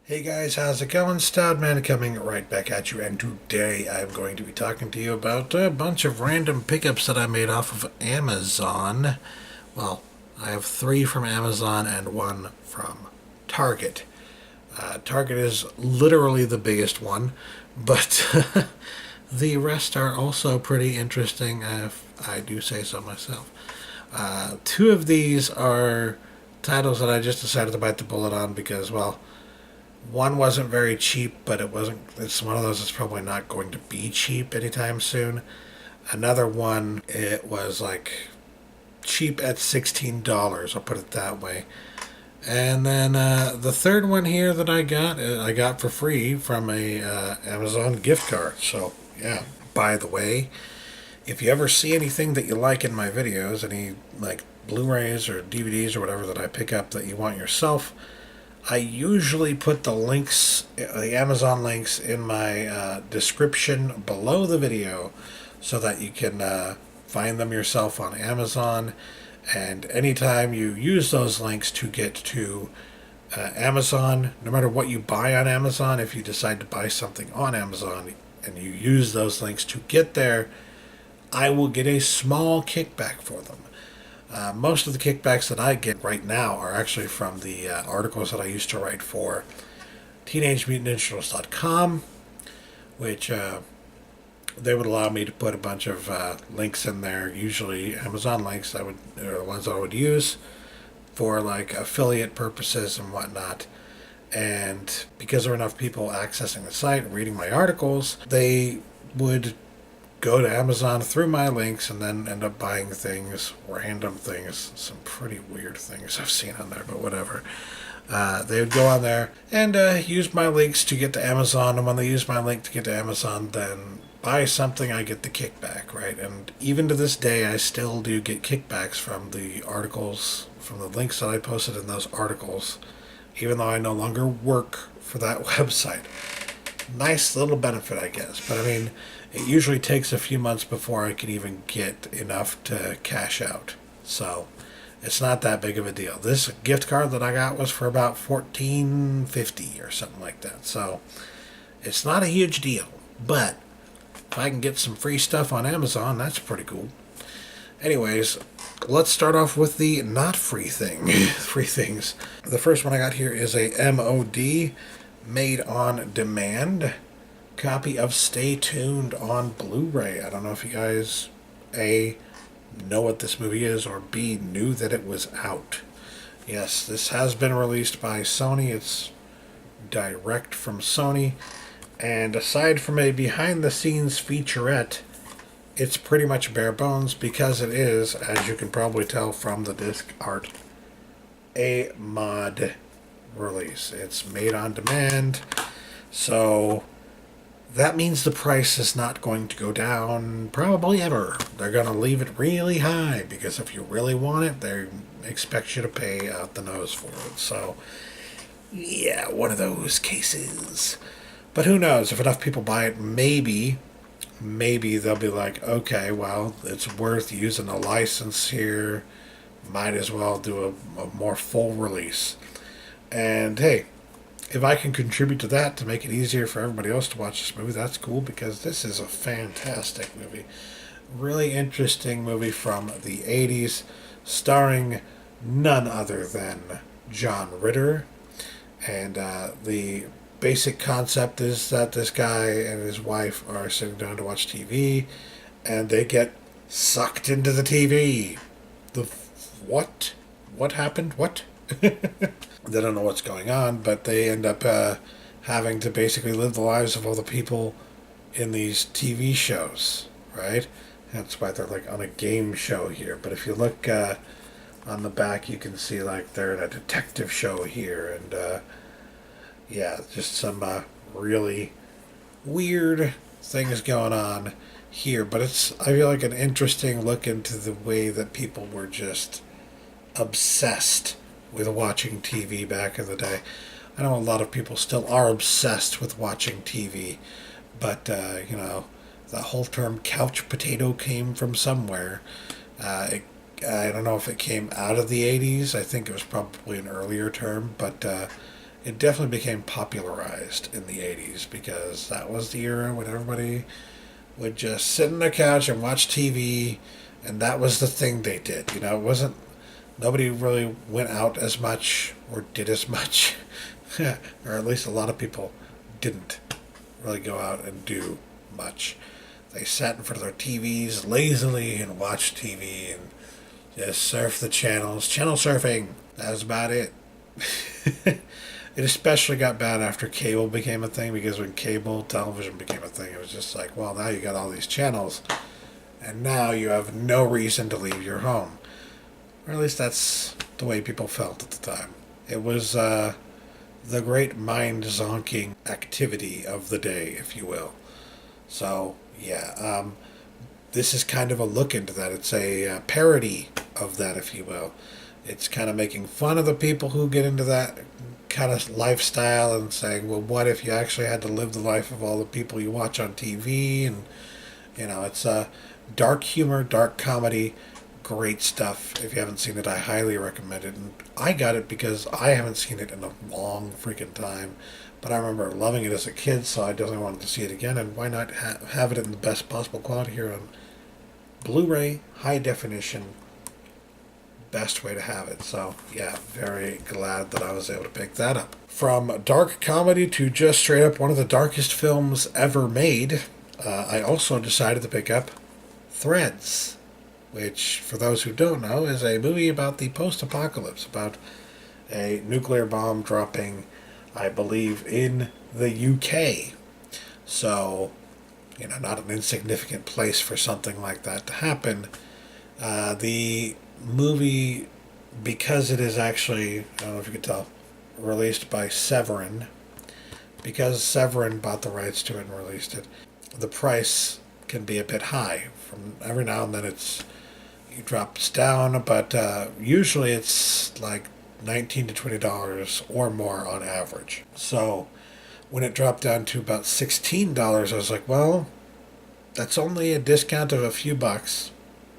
Hey guys, how's it going? Stoudman coming right back at you, and today I'm going to be talking to you about a bunch of random pickups that I made off of Amazon. Well, I have three from Amazon and one from Target. Target is literally the biggest one, but the rest are also pretty interesting, if I do say so myself. Two of these are titles that I just decided to bite the bullet on because, well, one wasn't very cheap, but it wasn't. It's one of those that's probably not going to be cheap anytime soon. Another one, it was like cheap at $16. I'll put it that way. And then the third one here that I got for free from a Amazon gift card. So yeah. By the way, if you ever see anything that you like in my videos, any like Blu-rays or DVDs or whatever that I pick up that you want yourself, I usually put the links, the Amazon links, in my description below the video so that you can find them yourself on Amazon. And anytime you use those links to get to Amazon, no matter what you buy on Amazon, if you decide to buy something on Amazon and you use those links to get there, I will get a small kickback for them. Most of the kickbacks that I get right now are actually from the articles that I used to write for TeenageMutantNinjaTurtles.com, which they would allow me to put a bunch of links in there, usually Amazon links that are the ones that I would use for like affiliate purposes and whatnot. And because there were enough people accessing the site and reading my articles, they would go to Amazon through my links and then end up buying things, random things, some pretty weird things I've seen on there, but whatever. They would go on there and use my links to get to Amazon, and when they use my link to get to Amazon, then buy something, I get the kickback, right? And even to this day, I still do get kickbacks from the articles, from the links that I posted in those articles, even though I no longer work for that website. Nice little benefit, I guess. But I mean, it usually takes a few months before I can even get enough to cash out. So it's not that big of a deal. This gift card that I got was for about $14.50 or something like that. So it's not a huge deal. But if I can get some free stuff on Amazon, that's pretty cool. Anyways, let's start off with the not free thing. Free things. The first one I got here is a MOD, Made on Demand, copy of Stay Tuned on Blu-ray. I don't know if you guys, A, know what this movie is, or B, knew that it was out. Yes, this has been released by Sony. It's direct from Sony. And aside from a behind-the-scenes featurette, it's pretty much bare bones because it is, as you can probably tell from the disc art, a mod release. It's made on demand, so that means the price is not going to go down probably ever. They're going to leave it really high because if you really want it, they expect you to pay out the nose for it. So, yeah, one of those cases. But who knows? If enough people buy it, maybe they'll be like, okay, well, it's worth using a license here. Might as well do a more full release. And hey, if I can contribute to that to make it easier for everybody else to watch this movie, that's cool because this is a fantastic movie. Really interesting movie from the 80s, starring none other than John Ritter. And the basic concept is that this guy and his wife are sitting down to watch TV, and they get sucked into the TV. What? What happened? What? They don't know what's going on, but they end up having to basically live the lives of all the people in these TV shows, right? That's why they're like on a game show here. But if you look on the back, you can see like they're in a detective show here, and yeah, just some really weird things going on here. But it's, I feel like, an interesting look into the way that people were just obsessed with watching TV back in the day. I know a lot of people still are obsessed with watching TV, but, you know, the whole term couch potato came from somewhere. I don't know if it came out of the 80s. I think it was probably an earlier term, but it definitely became popularized in the 80s because that was the era when everybody would just sit on their couch and watch TV, and that was the thing they did. You know, it wasn't, nobody really went out as much or did as much, or at least a lot of people didn't really go out and do much. They sat in front of their TVs lazily and watched TV and just surfed the channels. Channel surfing. That was about it. It especially got bad after cable became a thing, because when cable television became a thing, it was just like, well, now you got all these channels, and now you have no reason to leave your home. Or at least that's the way people felt at the time. It was the great mind-zonking activity of the day, if you will. So, yeah, this is kind of a look into that. It's a parody of that, if you will. It's kind of making fun of the people who get into that kind of lifestyle and saying, well, what if you actually had to live the life of all the people you watch on TV? And, you know, it's dark humor, dark comedy, great stuff. If you haven't seen it, I highly recommend it. And I got it because I haven't seen it in a long freaking time. But I remember loving it as a kid, so I definitely wanted to see it again. And why not have it in the best possible quality here on Blu-ray, high definition, best way to have it. So, yeah, very glad that I was able to pick that up. From dark comedy to just straight up one of the darkest films ever made, I also decided to pick up Threads, which, for those who don't know, is a movie about the post-apocalypse, about a nuclear bomb dropping, I believe, in the UK. So, you know, not an insignificant place for something like that to happen. The movie, because it is actually, I don't know if you can tell, released by Severin, because Severin bought the rights to it and released it, the price can be a bit high. From every now and then it drops down, but usually it's like $19 to $20 or more on average. So when it dropped down to about $16, I was like, well, that's only a discount of a few bucks,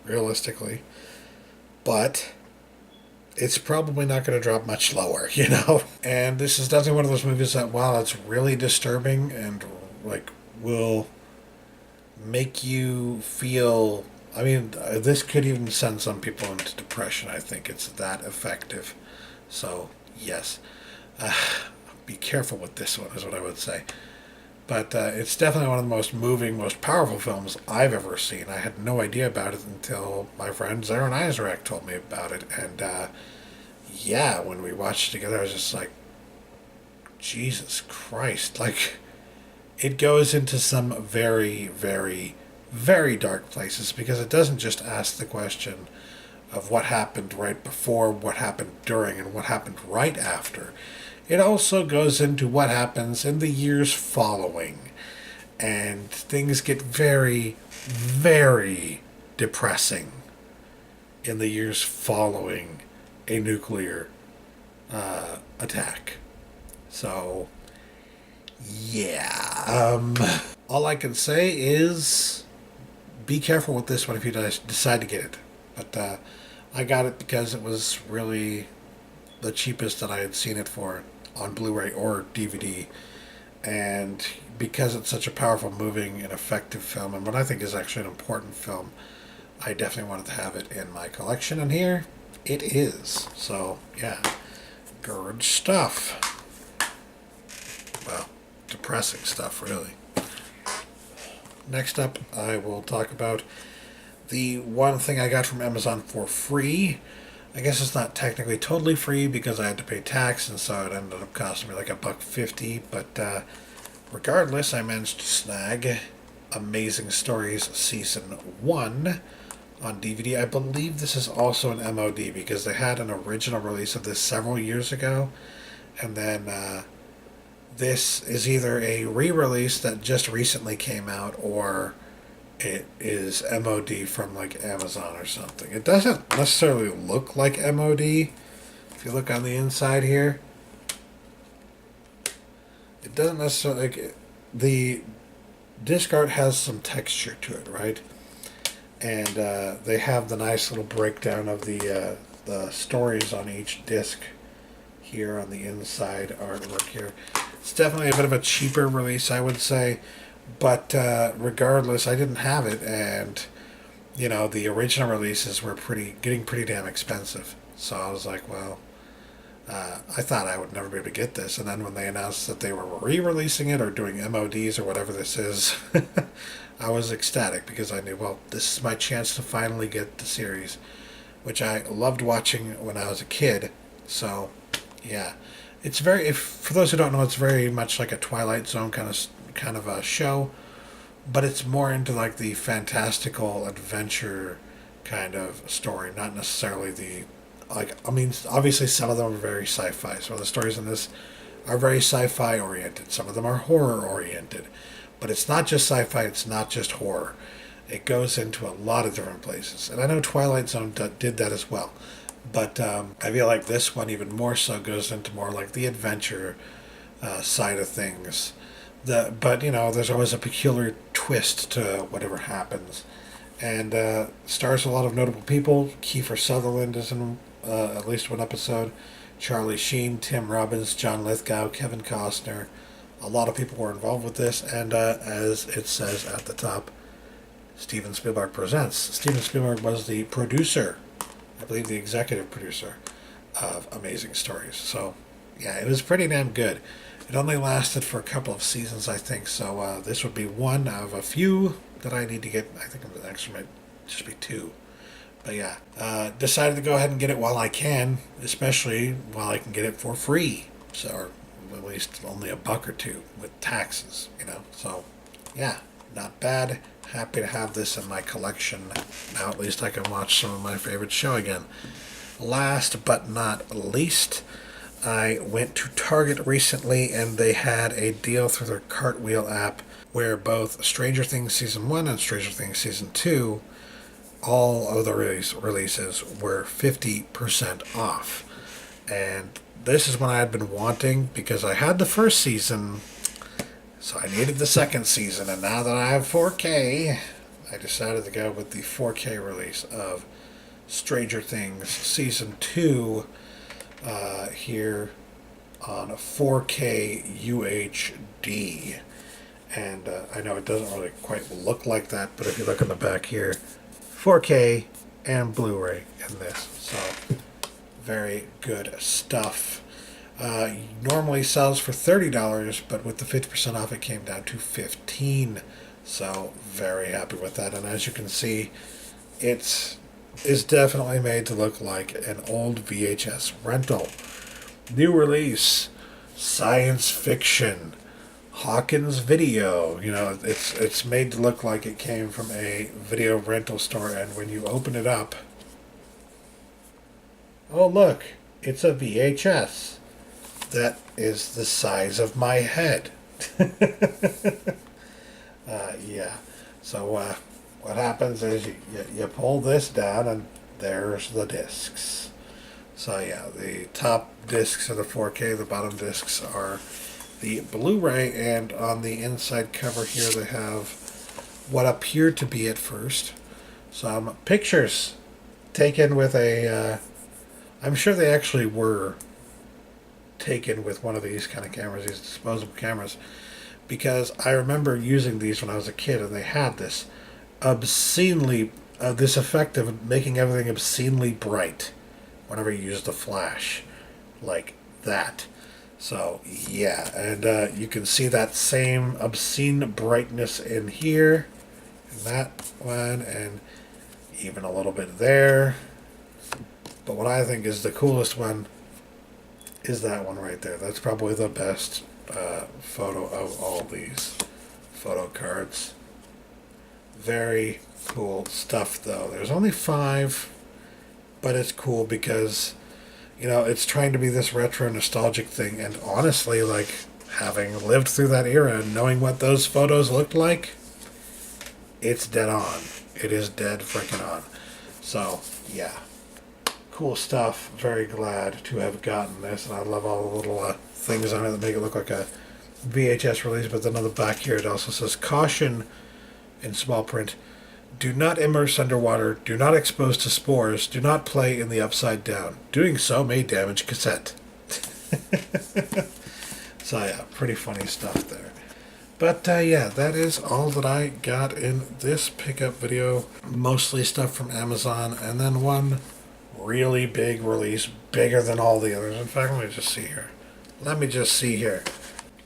realistically. But it's probably not going to drop much lower, you know? And this is definitely one of those movies that, while it's really disturbing and, like, will make you feel... I mean, this could even send some people into depression. I think it's that effective. So, yes. Be careful with this one, is what I would say. But it's definitely one of the most moving, most powerful films I've ever seen. I had no idea about it until my friend Zaron Isaac told me about it. And, yeah, when we watched it together, I was just like, Jesus Christ. Like, it goes into some very, very, very dark places, because it doesn't just ask the question of what happened right before, what happened during, and what happened right after. It also goes into what happens in the years following. And things get very, very depressing in the years following a nuclear attack. So, yeah. All I can say is be careful with this one if you decide to get it. But I got it because it was really the cheapest that I had seen it for on Blu-ray or DVD, and because it's such a powerful, moving, and effective film, and what I think is actually an important film, I definitely wanted to have it in my collection, and here it is. So, yeah, good stuff. Well, depressing stuff, really. Next up, I will talk about the one thing I got from Amazon for free. I guess it's not technically totally free because I had to pay tax, and so it ended up costing me like $1.50. But regardless, I managed to snag Amazing Stories Season 1 on DVD. I believe this is also an MOD because they had an original release of this several years ago, and then this is either a re-release that just recently came out, or it is MOD from like Amazon or something. It doesn't necessarily look like MOD. If you look on the inside here, it doesn't necessarily, like, the disc art has some texture to it, right? And they have the nice little breakdown of the stories on each disc here on the inside artwork here. It's definitely a bit of a cheaper release, I would say. But regardless, I didn't have it, and you know, the original releases were getting pretty damn expensive. So I was like, well, I thought I would never be able to get this. And then when they announced that they were re-releasing it or doing MODs or whatever this is, I was ecstatic because I knew, well, this is my chance to finally get the series, which I loved watching when I was a kid. So, yeah, it's very. For those who don't know, it's very much like a Twilight Zone kind of a show, but it's more into like the fantastical adventure kind of story, not necessarily the like. I mean, obviously some of them are very sci-fi. Some of the stories in this are very sci-fi oriented. Some of them are horror oriented, but it's not just sci-fi. It's not just horror. It goes into a lot of different places, and I know Twilight Zone did that as well. But I feel like this one even more so goes into more like the adventure side of things. But you know, there's always a peculiar twist to whatever happens, and stars a lot of notable people. Kiefer Sutherland is in at least one episode. Charlie Sheen, Tim Robbins, John Lithgow, Kevin Costner. A lot of people were involved with this, and as it says at the top, Steven Spielberg presents. Steven Spielberg was the producer, I believe the executive producer of Amazing Stories. So, yeah, it was pretty damn good. It only lasted for a couple of seasons, I think, so this would be one of a few that I need to get. I think the next one might just be two. But yeah, decided to go ahead and get it while I can, especially while I can get it for free. So, or at least only $1 or $2 with taxes, you know. So, yeah, not bad. Happy to have this in my collection. Now at least I can watch some of my favorite show again. Last but not least, I went to Target recently, and they had a deal through their Cartwheel app where both Stranger Things Season 1 and Stranger Things Season 2, all of the releases were 50% off. And this is what I had been wanting because I had the first season, so I needed the second season. And now that I have 4K, I decided to go with the 4K release of Stranger Things Season 2 here on 4K UHD. And I know it doesn't really quite look like that, but if you look on the back here, 4K and Blu-ray in this. So, very good stuff. Normally sells for $30, but with the 50% off, it came down to $15. So, very happy with that. And as you can see, it is definitely made to look like an old VHS rental. New release, science fiction, Hawkins Video. You know, it's made to look like it came from a video rental store, and when you open it up, oh look, it's a VHS that is the size of my head. Yeah. So what happens is you pull this down, and there's the discs. So yeah, the top discs are the 4K, the bottom discs are the Blu-ray, and on the inside cover here they have what appeared to be at first some pictures taken with a I'm sure they actually were taken with one of these kind of cameras, these disposable cameras, because I remember using these when I was a kid, and they had this obscenely this effect of making everything obscenely bright whenever you used the flash, like that. So, yeah, and you can see that same obscene brightness in here, and that one, and even a little bit there. But what I think is the coolest one is that one right there. That's probably the best photo of all these photo cards. Very cool stuff, though. There's only 5, but it's cool because, you know, it's trying to be this retro nostalgic thing, and honestly, like, having lived through that era and knowing what those photos looked like, it's dead on. It is dead freaking on. So, yeah. Cool stuff. Very glad to have gotten this, and I love all the little things on it that make it look like a VHS release. But then on the back here it also says, caution, in small print, do not immerse underwater, do not expose to spores, do not play in the upside down. Doing so may damage cassette. So yeah, pretty funny stuff there. But yeah, that is all that I got in this pickup video. Mostly stuff from Amazon, and then one really big release, bigger than all the others. In fact, let me just see here. Let me just see here.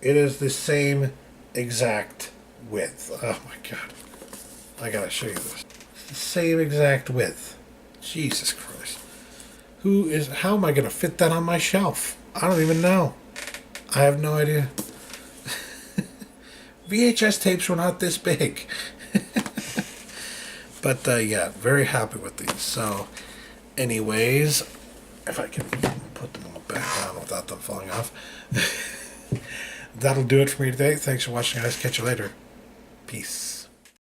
It is the same exact width. Oh my god. I gotta show you this. It's the same exact width. Jesus Christ. How am I gonna fit that on my shelf? I don't even know. I have no idea. VHS tapes were not this big. But yeah, very happy with these. So, anyways, if I can put them all back down without them falling off. That'll do it for me today. Thanks for watching, guys. Catch you later. Peace.